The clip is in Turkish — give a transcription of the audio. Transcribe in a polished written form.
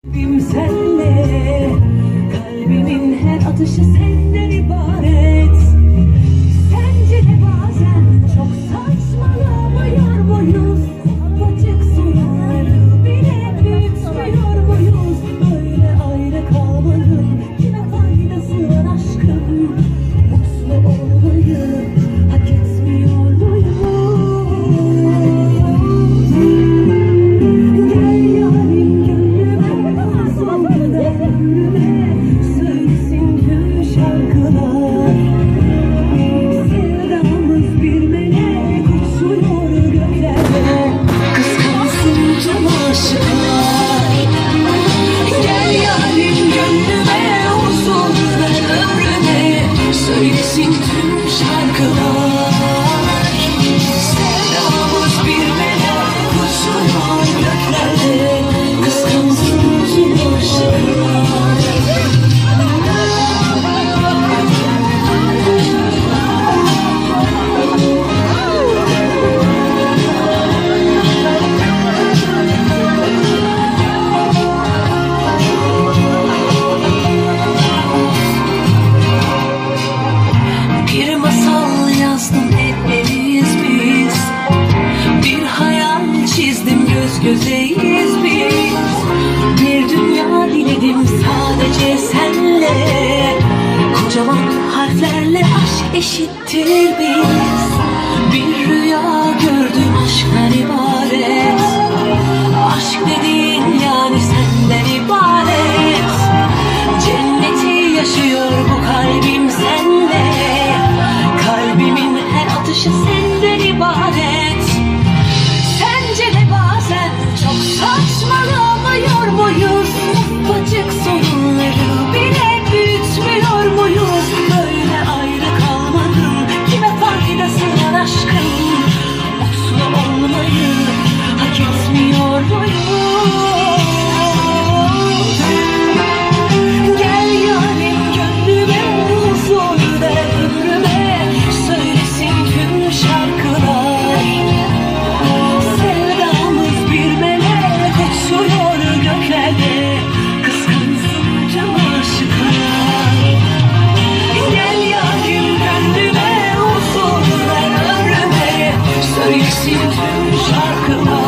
Senle, kalbimin her atışı senden ibaret. Sence de bazen çok saçmalamıyor muyuz? Ufacık sorunları bile büyütmüyor muyuz? Böyle ayrı kalmanın kime faydası var aşkım? Mutlu olmayı hak etmiyor muyuz? Söylesin tüm şarkılar. Sevdamız bir melek uçuyor göklerde, kıskansın tüm aşıklar. Bir masal yazdım hepimiz biz, bir hayal çizdim göz gözeyiz biz. Bir dünya diledim sadece senle, kocaman harflerle aşk eşittir biz. Bir rüya gördüm aşktan ibaret, aşk dediğin yani senden ibaret. Cenneti yaşıyor bu kalbim senle, kalbimin her atışı senden ibaret. Sence de bazen çok saçmalamıyor muyuz? Ufacık sorunları bile büyütmüyor muyuz? Böyle ayrı kalmanın kime faydası var aşkım? Mutlu olmayı hak etmiyor muyuz? Gel yarim gönlüme, huzur ver ömrüme, söylesin tüm şarkılar. Sevdamız bir melek uçuyor göklerde, kıskansın tüm aşıklar. Gel yarim gönlüme, huzur ver ömrüme, söylesin tüm şarkılar.